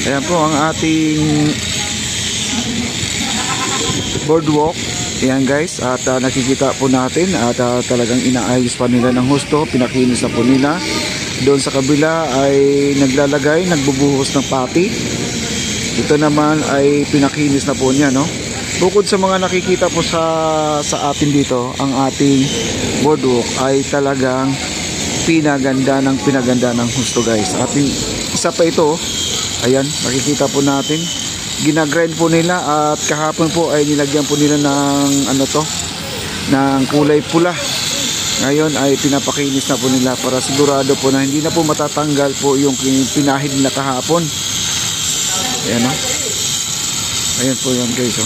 Ayan po ang ating boardwalk. Ayan guys, at nakikita po natin at talagang inaayos pa nila ng husto, pinakinis na po nila. Doon sa kabila ay naglalagay, nagbubuhos ng pati. Ito naman ay pinakinis na po niya, no? Bukod sa mga nakikita po sa atin dito, ang ating boardwalk ay talagang pinaganda ng husto guys. At isa pa ito, ayan, nakikita po natin, ginagrind po nila at kahapon po ay nilagyan po nila ng ng kulay pula. Ngayon ay pinapakinis na po nila para sigurado po na hindi na po matatanggal po yung pinahid nila kahapon. Ayan o. Ayan po yan guys o.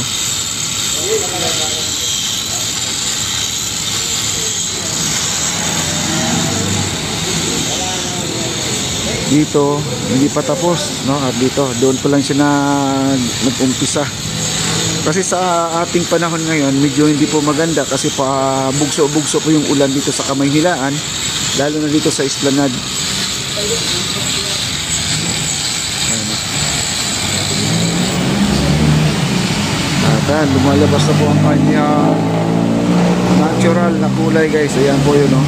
Dito hindi pa tapos, no? At dito doon pa lang siya nag-umpisa. Kasi sa ating panahon ngayon medyo hindi po maganda kasi pa bugso-bugso po yung ulan dito sa Kamaynilaan, lalo na dito sa Esplanade. At lumalabas na po ang kanyang natural na kulay guys. Ayan po yun, no?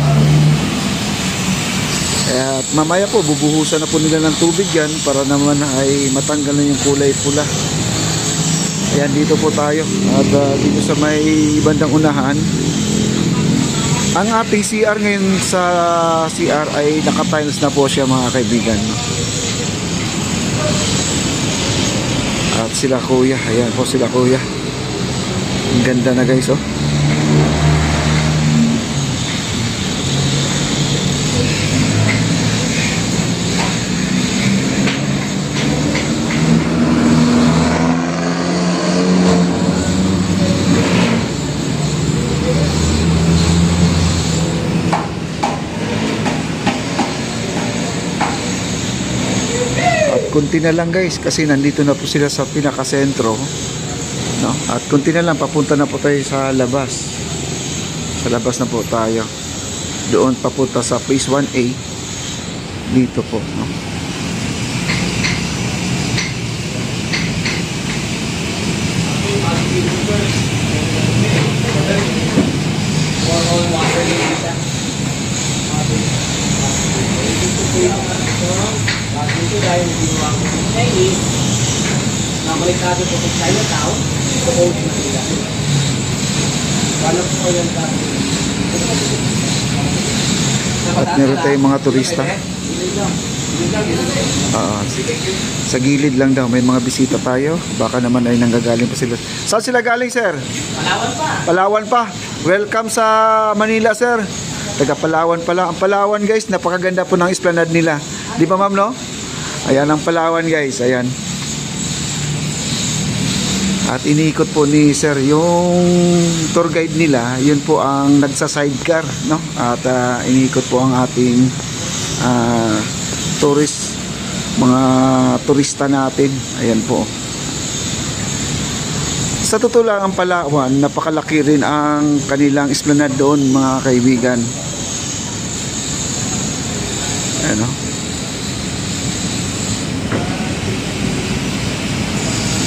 At mamaya po bubuhusan na po nila ng tubig yan para naman ay matanggal na yung kulay pula. Ayan, dito po tayo. At dito sa may bandang unahan, ang ating CR ngayon, sa CR ay naka-tiles na po siya mga kaibigan. At sila kuya, ayan po sila kuya. Ang ganda na guys oh. Kunti na lang guys kasi nandito na po sila sa pinakasentro, no? At kunti na lang papunta na po tayo sa labas. Sa labas na po tayo. Doon papunta sa phase 1A. Dito po, no? Dito dahil ginawa ko sa Chinese, namalikado ko sa Chinatown, ito ko na sila. Wala po yan sa at meron tayong mga turista. Sa gilid lang daw may mga bisita tayo. Baka naman ay nanggagaling pa sila. Saan sila galing sir? Palawan pa. Palawan pa. Welcome sa Manila sir. Taga Palawan pala. Ang Palawan guys, napakaganda po ng esplanade nila. Di ba ma'am no? Ayan ang Palawan guys. Ayan. At iniikot po ni sir yung tour guide nila. Yun po ang nagsa-sidecar, no? At iniikot po ang ating tourist, mga turista natin. Ayan po. Sa totoo lang ang Palawan, napakalaki rin ang kanilang esplanade doon mga kaibigan. Ano?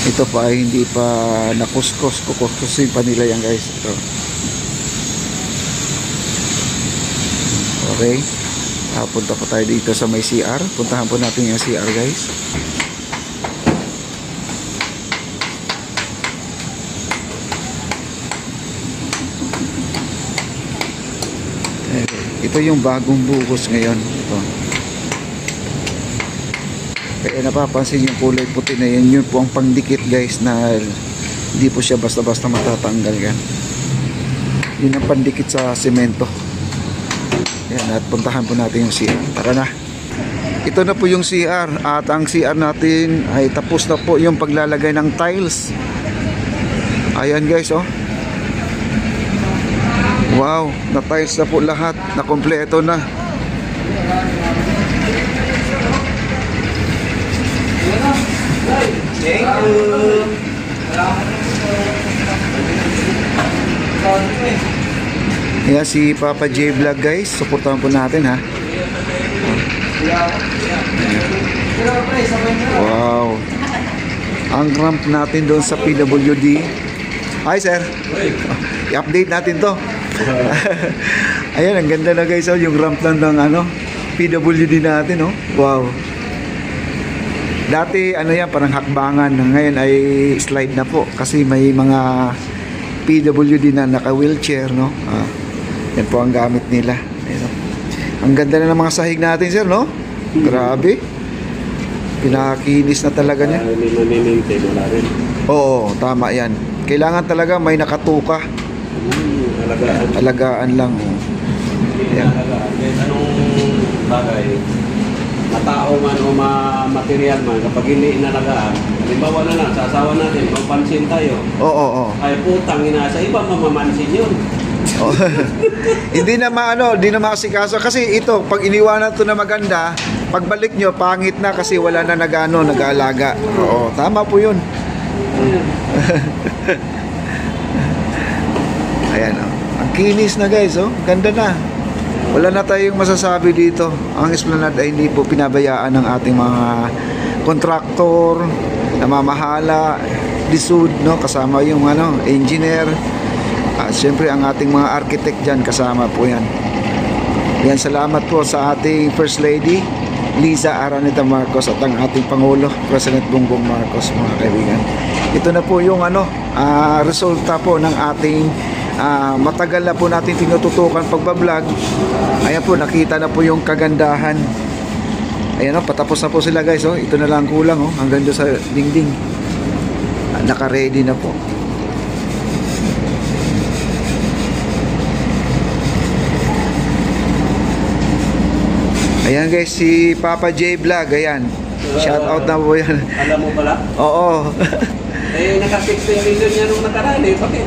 Ito pa ay hindi pa nakuskus, kukuskusin pa nila yan guys. Ito. Okay. Punta po tayo dito sa may CR. Puntahan po natin yung CR guys. Ito yung bagong buhos ngayon. Ito. Kaya napapansin yung kulay puti na yan, yun po ang pangdikit guys, na hindi po siya basta-basta matatanggal yan. Yun ang pandikit sa semento. Yan, at puntahan po natin yung CR. Tara na. Ito na po yung CR, at ang CR natin ay tapos na po yung paglalagay ng tiles. Ayan guys oh. Wow, na tiles na po lahat, na kompleto na. Thank you. Yan si Papa J Vlog guys. Suportahan po natin ha. Pero pre, sabay na. Wow. Ang ramp natin doon sa PWD. Hi sir. I-update natin to. Ayan, ang ganda na guys. Oh, yung ramp lang ng ano, PWD natin. Oh. Wow. Dati ano yan, parang hakbangan. Ngayon ay slide na po. Kasi may mga PWD na naka-wheelchair. No? Yan po ang gamit nila. Ayan, oh. Ang ganda na ng mga sahig natin sir. No? Grabe. Pinakinis na talaga niya. Maintain wala rin. Oo, tama yan. Kailangan talaga may nakatuka. Alagaan. Alagaan lang. Yan. Kahit anong bagay, matao man o material man, kapag hindi inalagaan, halimbawa na lang, sa asawa natin, mapansin tayo. Oo. Ay putang ina, sa iba mamamansin yun. Oo. Hindi na hindi na maasikaso kasi ito pag iniwanan to na maganda, pagbalik nyo pangit na kasi wala na nag-aalaga. Oo, tama po 'yun. Ayan oh. Ang kinis na guys oh, ganda na. Wala na tayong masasabi dito. Ang Esplanade ay hindi po pinabayaan ng ating mga kontraktor, namamahala, lisod no, kasama yung engineer. At siyempre ang ating mga architect dyan kasama po yan. Yan, salamat po sa ating First Lady Liza Araneta Marcos at ang ating Pangulo President Bongbong Marcos, mga kaibigan. Ito na po yung resulta po ng ating matagal na po natin tinututukan pagbablog. Ayan po, nakita na po yung kagandahan. Ayan o, patapos na po sila guys. Oh. Ito na lang kulang hanggang doon sa dingding. Naka-ready na po. Ayan guys, si Papa J Vlog, ayan. Shout out na po yan. Alam mo pala? Oo. Naka-16 million yan nung nakaraan bakit?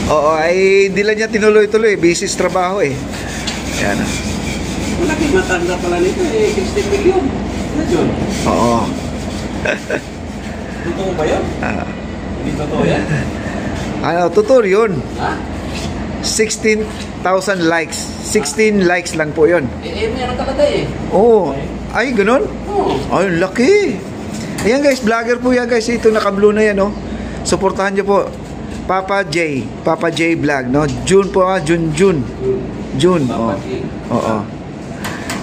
Oo, ay hindi lang niya tinuloy-tuloy. Busy sa trabaho eh. Ayan. Malaki matanda pala nito 16 million. Ano yun? Oo. Totoo ba yun? Hindi totoo yan? Totoo yun. Ha? 16,000 likes. 16 likes lang po yun. May nakalagay Oo. Ay, ganun? Oo. Ay, laki. Ayan guys, vlogger po yan guys. Ito naka-blue na yan, no? Suportahan nyo po. Papa J Vlog, no? June po, June. Papa J. Oo.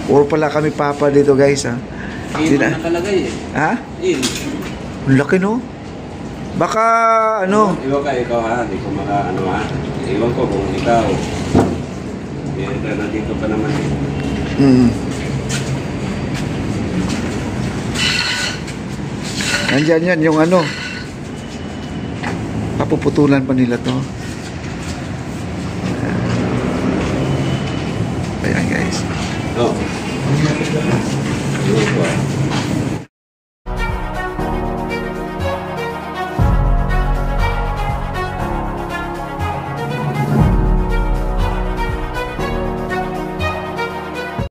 Or pala kami Papa dito guys, ha? Hindi na nakalagay Ha? In. Ang laki, no? Baka, Iwan ka, ikaw ha. Hindi ko ha. Iwan ko kung ikaw. Nandito pa naman Nandyan yan, yung papuputulan pa nila to. Ayan guys. Oo. Iwan ko